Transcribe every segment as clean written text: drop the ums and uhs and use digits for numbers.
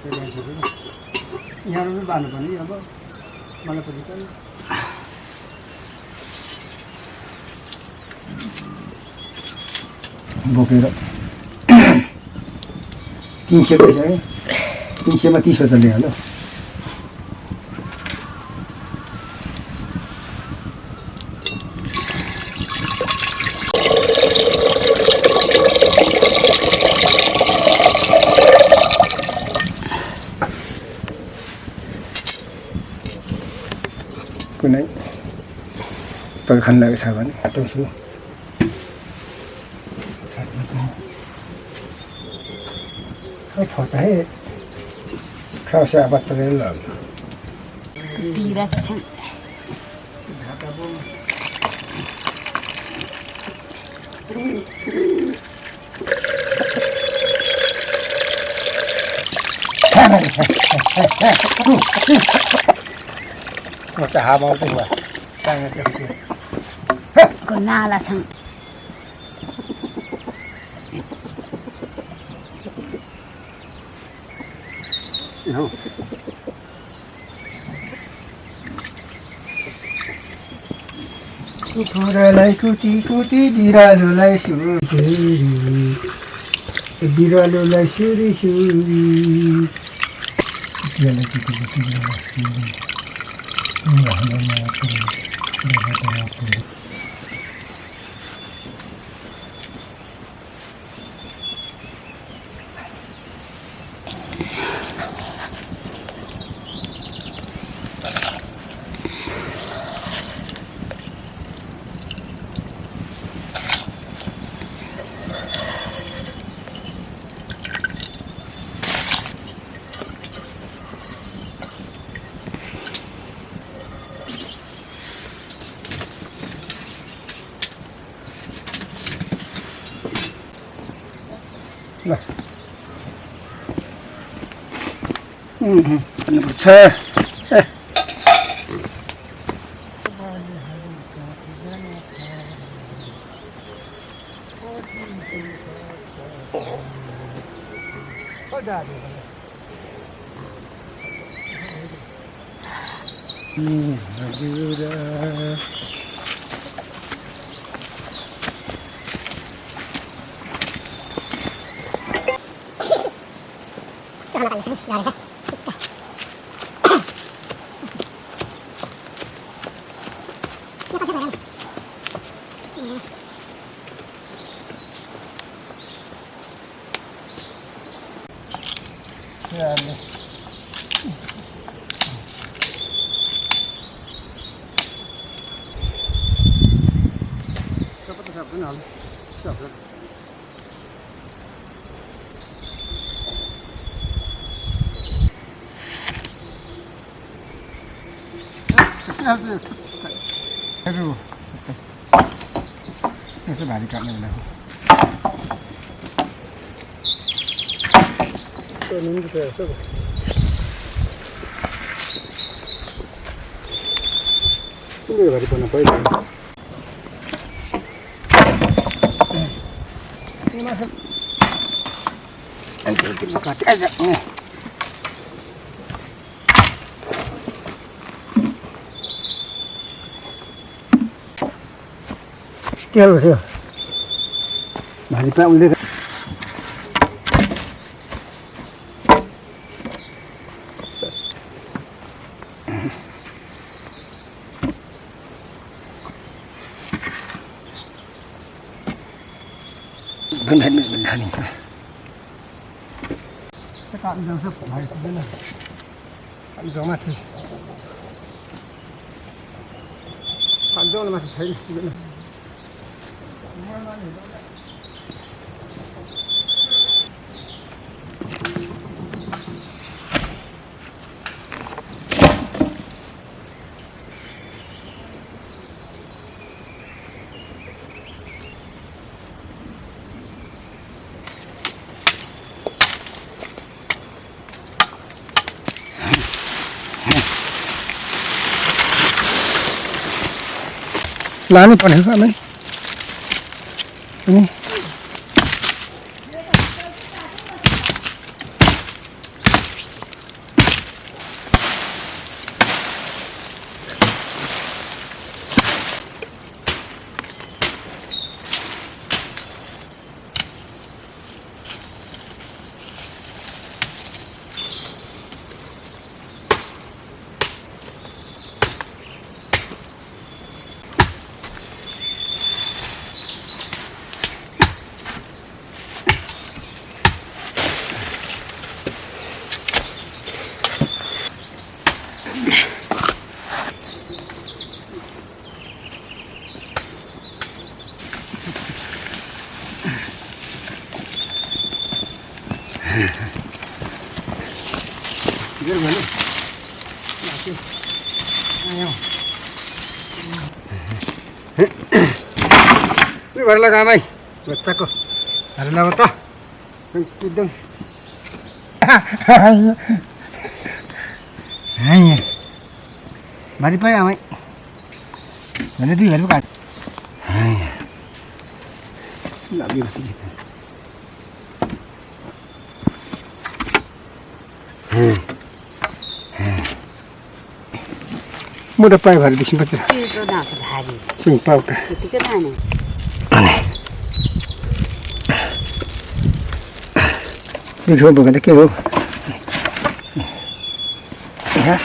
यहाँ पनि बाँध्नु पर्ने अब मलाई पनि बोकेर 300 पैसा है 300 में 30 रुपये लिहाल्यो कुनै पखान लागेछ भने हटाउँछु फोटा है खाओसे आबाद परेर लग direction Macam haba tu lah. Sangat kecil. Kena lah sang. No. Kukuralai kuti biralulai suri. Dia lagi kuti biralulai suri. Lah. Penurut Aduh, ini sebalik kan ini. Ini juga sebab. Ini baru pernah pakai. Ini masuk. Ini kita kat aja ni. Kêu rồi bà đi bao lên bên này các bạn đang sắp phải bên này ăn gió mà thì ăn gió là mà thấy bên này लाने पड़ेगा नहीं Ini baru lagi amai. Betul kok. Ada nama tak? Tudung. Hanya. Mari pak amai. Mana tu baru bukan. Hanya. Tak biar sedikit. Mudah pak baru disimpan tu. Itu nak hari. Simpan ke. Itu ke mana? Đi không bukan tak kêu. Ya.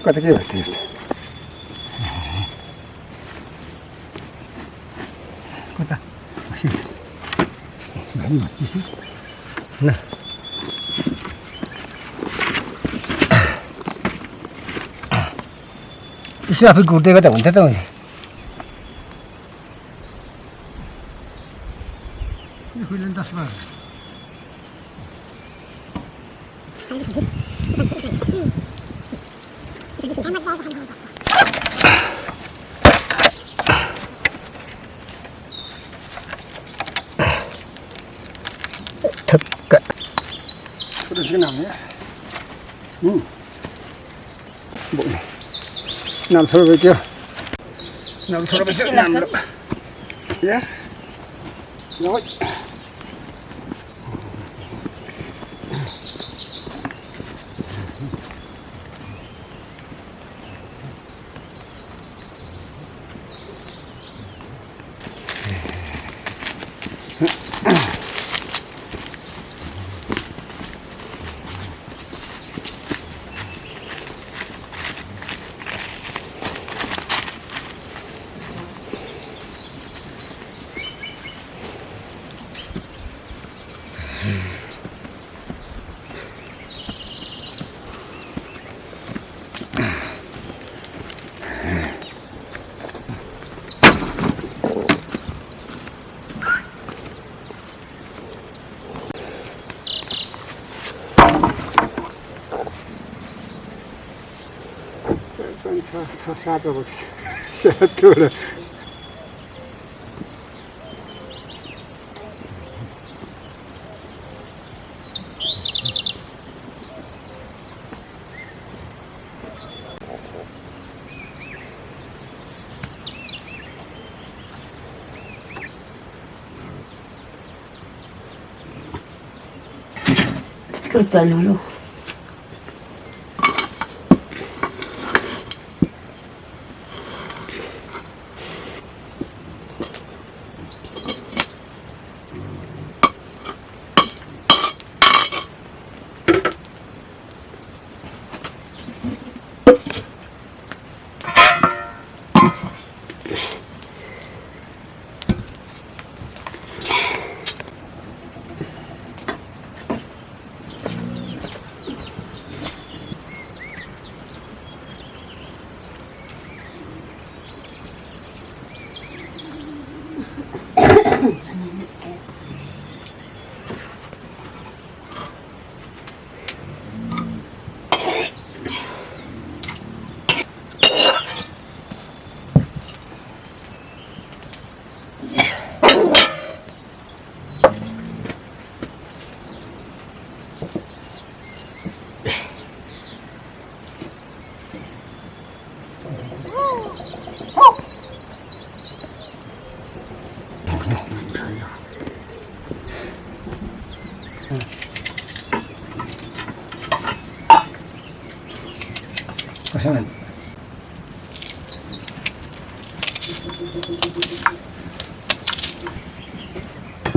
Kata kêu betul. Kata masih. Nah. त्यसो आफै गुड्दै गर्दा हुन्छ त खुइले 10 बार थक्का terus kenapa ya boleh 600 rupiah. 600 rupiah 6. Ya. Rồi. Satu bagus. Satu lah. Kerja dulu. Pasangan.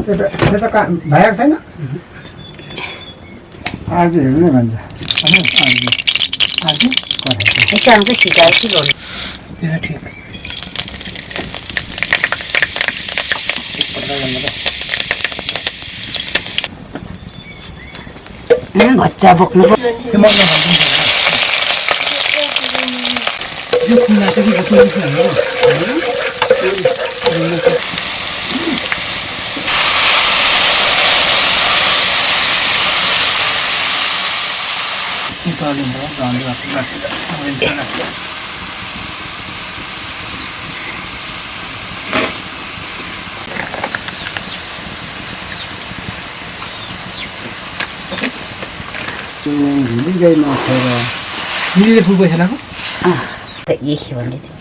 Saya tak bayar saya nak. Ada ni mana? Ada. Isang tu sih dah sih lor. Ya ठीक. बच्चा बोक्नु मिलिँदैन खेर मिलीले फुल पैसा लाग्यो त यही भन्दै थियो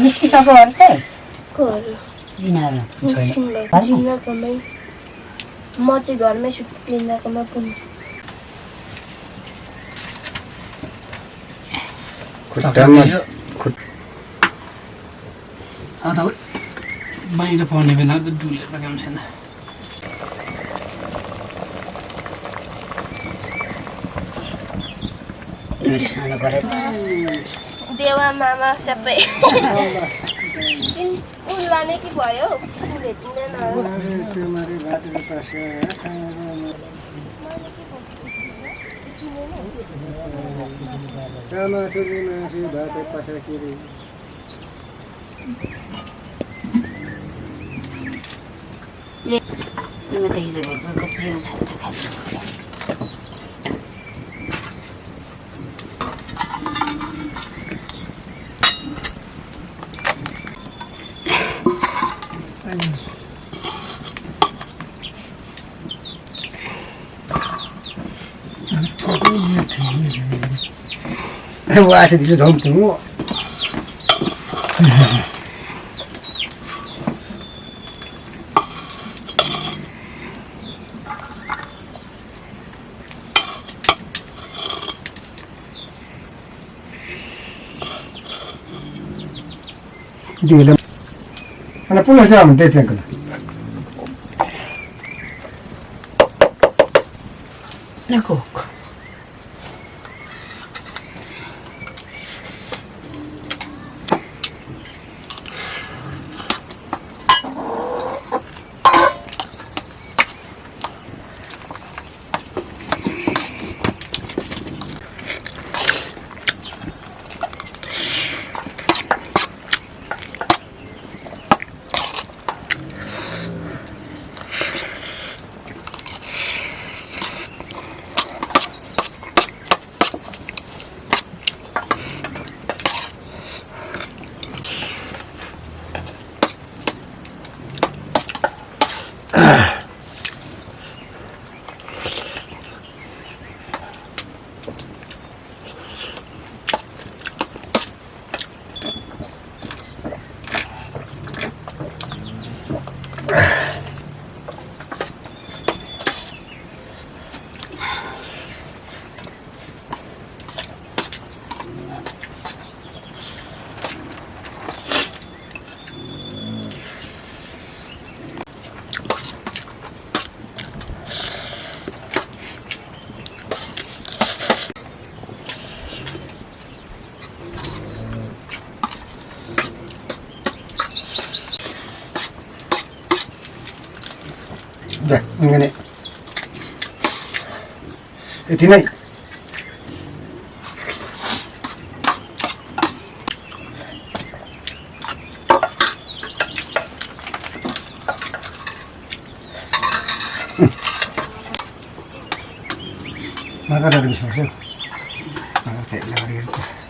निस्किसक्योहरू चाहिँ जिन्दाकोमै म चाहिँ घरमै सुत्छु जिन्दाकोमा पुग्नु तपाईँ बाहिर पर्ने बेला त डुलेर काम छैन देवा मामा सबै लाने कि भयो भेटिँदैन 와, 저 니도 너무 뜨거. Dile. Ana pula jam desen kala. Lekok. 자, 이거네. 뒤에 나가다 그랬어. 나가자, 나가야 돼.